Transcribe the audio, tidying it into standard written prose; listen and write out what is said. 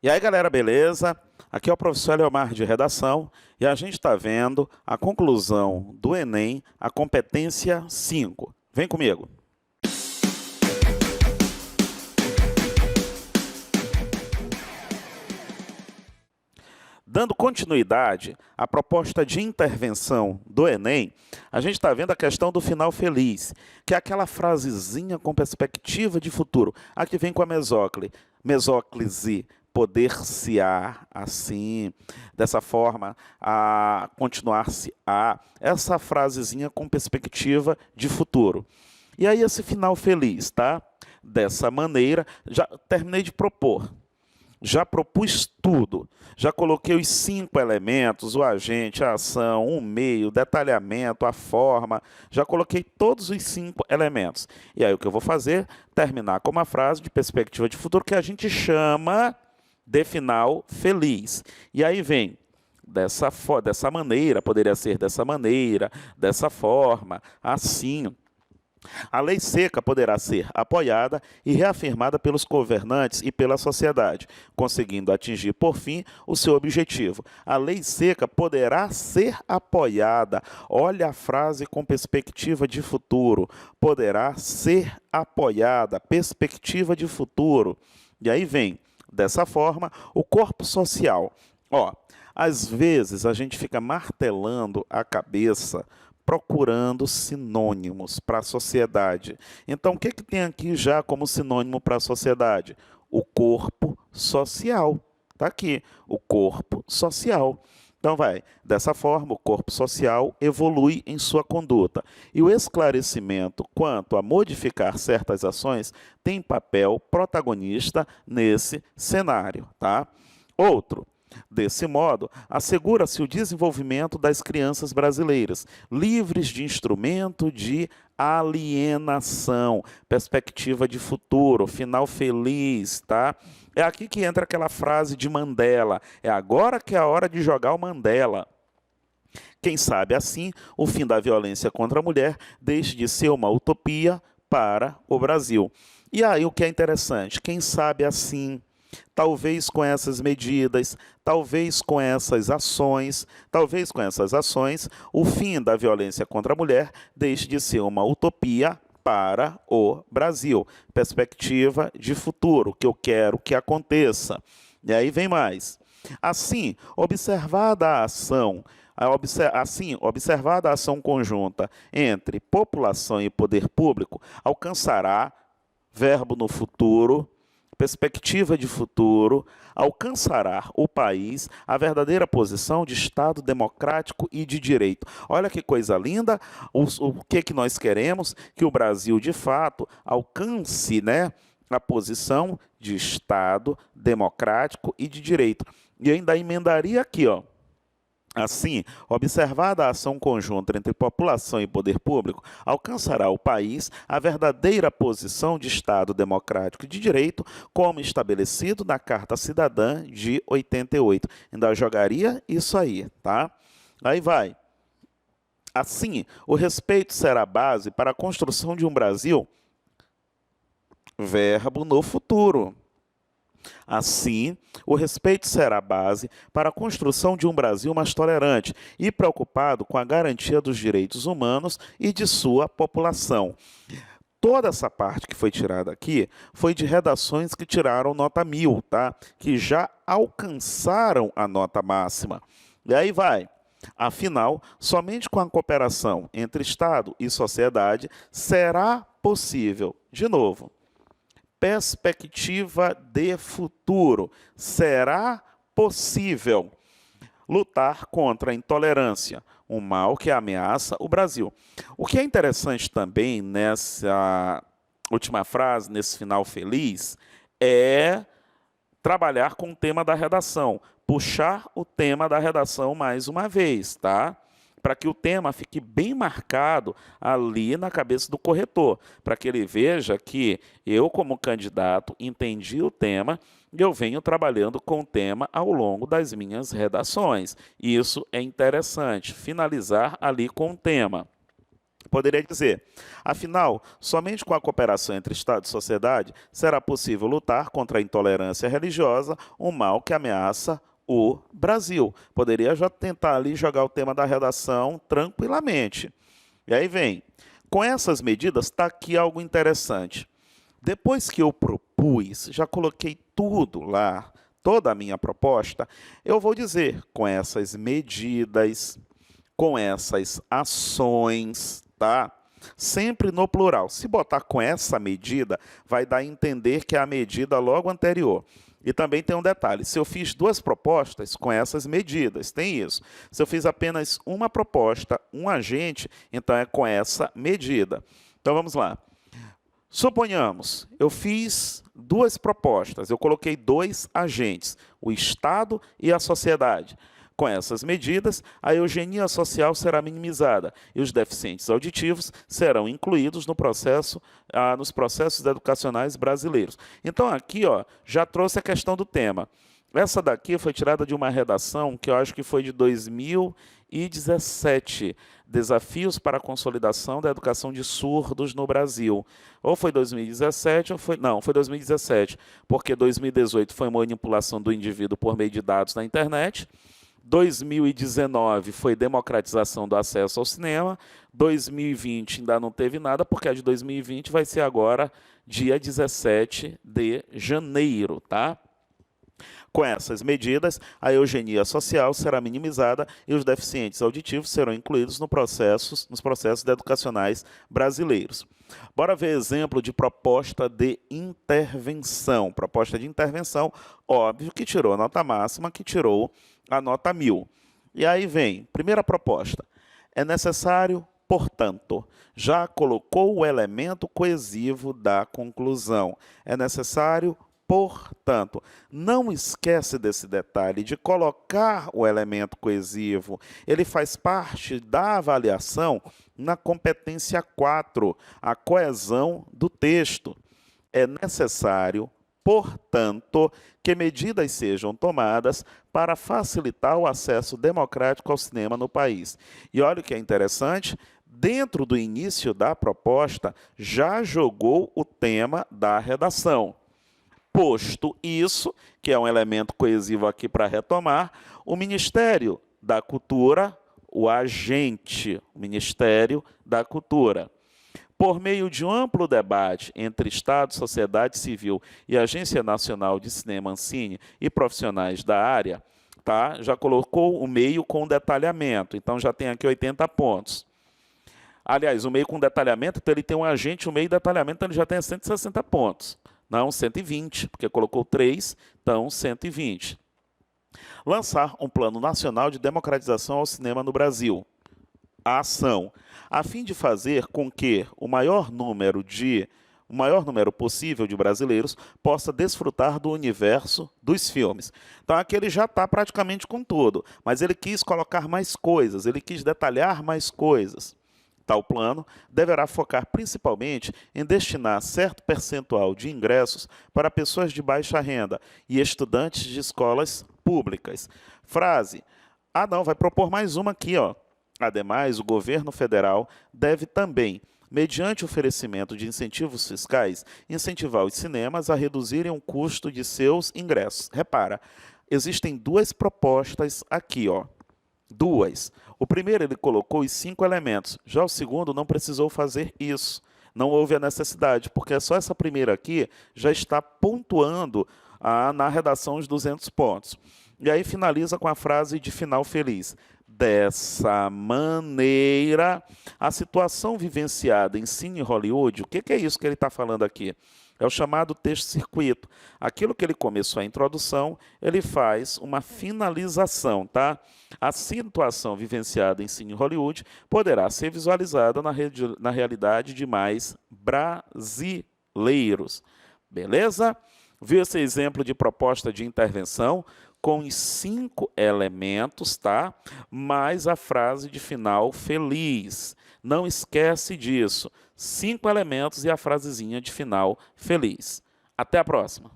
E aí, galera, beleza? Aqui é o professor Leomar de Redação e a gente está vendo a conclusão do Enem, a competência 5. Vem comigo. Dando continuidade à proposta de intervenção do Enem, a gente está vendo a questão do final feliz, que é aquela frasezinha com perspectiva de futuro. Aqui vem com a mesóclise, poder-se-á, assim, dessa forma, a continuar-se-á, essa frasezinha com perspectiva de futuro. E aí esse final feliz, tá? Dessa maneira, já terminei de propor. Já propus tudo, já coloquei os 5 elementos, o agente, a ação, o meio, o detalhamento, a forma, já coloquei todos os 5 elementos. E aí o que eu vou fazer? Terminar com uma frase de perspectiva de futuro que a gente chama de final feliz. E aí vem, dessa maneira, poderia ser dessa maneira, dessa forma, assim. A lei seca poderá ser apoiada e reafirmada pelos governantes e pela sociedade, conseguindo atingir, por fim, o seu objetivo. A lei seca poderá ser apoiada. Olha a frase com perspectiva de futuro. Poderá ser apoiada, perspectiva de futuro. E aí vem, dessa forma, o corpo social. Às vezes a gente fica martelando a cabeça procurando sinônimos para a sociedade. Então, o que tem aqui já como sinônimo para a sociedade? O corpo social. Está aqui, o corpo social. Então, dessa forma, o corpo social evolui em sua conduta. E o esclarecimento quanto a modificar certas ações tem papel protagonista nesse cenário. Tá? Outro. Desse modo, assegura-se o desenvolvimento das crianças brasileiras, livres de instrumento de alienação, perspectiva de futuro, final feliz, tá? É aqui que entra aquela frase de Mandela, é agora que é a hora de jogar o Mandela. Quem sabe assim, o fim da violência contra a mulher deixe de ser uma utopia para o Brasil. E aí o que é interessante, quem sabe assim, talvez com essas medidas, talvez com essas ações, o fim da violência contra a mulher deixe de ser uma utopia para o Brasil. Perspectiva de futuro, que eu quero que aconteça. E aí vem mais. Assim, observada a ação conjunta entre população e poder público, alcançará, verbo no futuro, perspectiva de futuro, alcançará o país a verdadeira posição de Estado democrático e de direito. Olha que coisa linda, o que nós queremos? Que o Brasil, de fato, alcance, né, a posição de Estado democrático e de direito. E eu ainda emendaria aqui, Assim, observada a ação conjunta entre população e poder público, alcançará o país a verdadeira posição de Estado democrático e de direito, como estabelecido na Carta Cidadã de 88. Ainda jogaria isso aí, tá? Aí vai. Assim, o respeito será a base para a construção de um Brasil, verbo no futuro. Assim, o respeito será a base para a construção de um Brasil mais tolerante e preocupado com a garantia dos direitos humanos e de sua população. Toda essa parte que foi tirada aqui foi de redações que tiraram nota 1000, tá? Que já alcançaram a nota máxima. E aí vai. Afinal, somente com a cooperação entre Estado e sociedade será possível, de novo, perspectiva de futuro. Será possível lutar contra a intolerância, um mal que ameaça o Brasil. O que é interessante também nessa última frase, nesse final feliz, é trabalhar com o tema da redação, puxar o tema da redação mais uma vez, tá? Para que o tema fique bem marcado ali na cabeça do corretor, para que ele veja que eu, como candidato, entendi o tema e eu venho trabalhando com o tema ao longo das minhas redações. Isso é interessante, finalizar ali com o tema. Poderia dizer, afinal, somente com a cooperação entre Estado e sociedade será possível lutar contra a intolerância religiosa, um mal que ameaça o Brasil. Poderia já tentar ali jogar o tema da redação tranquilamente. E aí vem, com essas medidas está aqui algo interessante. Depois que eu propus, já coloquei tudo lá, toda a minha proposta, eu vou dizer, com essas medidas, com essas ações, tá? Sempre no plural. Se botar com essa medida, vai dar a entender que é a medida logo anterior. E também tem um detalhe, se eu fiz duas propostas com essas medidas, tem isso. Se eu fiz apenas uma proposta, um agente, então é com essa medida. Então vamos lá. Suponhamos, eu fiz duas propostas, eu coloquei dois agentes, o Estado e a sociedade. Com essas medidas, a eugenia social será minimizada e os deficientes auditivos serão incluídos no nos processos educacionais brasileiros. Então, aqui já trouxe a questão do tema. Essa daqui foi tirada de uma redação que eu acho que foi de 2017, Desafios para a Consolidação da Educação de Surdos no Brasil. Ou foi 2017, ou foi... Não, foi 2017, porque 2018 foi manipulação do indivíduo por meio de dados na internet, 2019 foi democratização do acesso ao cinema, 2020 ainda não teve nada, porque a de 2020 vai ser agora dia 17 de janeiro, tá? Com essas medidas, a eugenia social será minimizada e os deficientes auditivos serão incluídos nos processos educacionais brasileiros. Bora ver exemplo de proposta de intervenção. Proposta de intervenção, óbvio que tirou a nota máxima, que tirou a nota 1000. E aí vem, primeira proposta, é necessário, portanto, já colocou o elemento coesivo da conclusão. É necessário, portanto, não esquece desse detalhe de colocar o elemento coesivo. Ele faz parte da avaliação na competência 4, a coesão do texto. É necessário, portanto, que medidas sejam tomadas para facilitar o acesso democrático ao cinema no país. E olha o que é interessante, dentro do início da proposta, já jogou o tema da redação. Posto isso, que é um elemento coesivo aqui para retomar, o Ministério da Cultura, o agente, o Ministério da Cultura, por meio de um amplo debate entre Estado, sociedade civil e Agência Nacional de Cinema Ancine e profissionais da área, tá? Já colocou o meio com detalhamento, então já tem aqui 80 pontos. Aliás, o meio com detalhamento, então ele tem um agente, o meio e detalhamento, então ele já tem 160 pontos. Não, 120, porque colocou 3, então 120. Lançar um plano nacional de democratização ao cinema no Brasil. A ação, a fim de fazer com que o maior número possível de brasileiros possa desfrutar do universo dos filmes. Então, aqui ele já está praticamente com tudo, mas ele quis colocar mais coisas, ele quis detalhar mais coisas. Tal plano deverá focar principalmente em destinar certo percentual de ingressos para pessoas de baixa renda e estudantes de escolas públicas. Frase. Ah, não, vai propor mais uma aqui, ó. Ademais, o governo federal deve também, mediante oferecimento de incentivos fiscais, incentivar os cinemas a reduzirem o custo de seus ingressos. Repara, existem duas propostas aqui, ó. Duas. O primeiro ele colocou os 5 elementos, já o segundo não precisou fazer isso. Não houve a necessidade, porque só essa primeira aqui já está pontuando na redação os 200 pontos. E aí finaliza com a frase de final feliz. Dessa maneira, a situação vivenciada em Cine Hollywood, o que é isso que ele está falando aqui? É o chamado texto-circuito. Aquilo que ele começou a introdução, ele faz uma finalização, tá? A situação vivenciada em Cine Hollywood poderá ser visualizada na realidade de mais brasileiros. Beleza? Viu esse exemplo de proposta de intervenção com os 5 elementos, tá? Mais a frase de final feliz. Não esquece disso. 5 elementos e a frasezinha de final feliz. Até a próxima.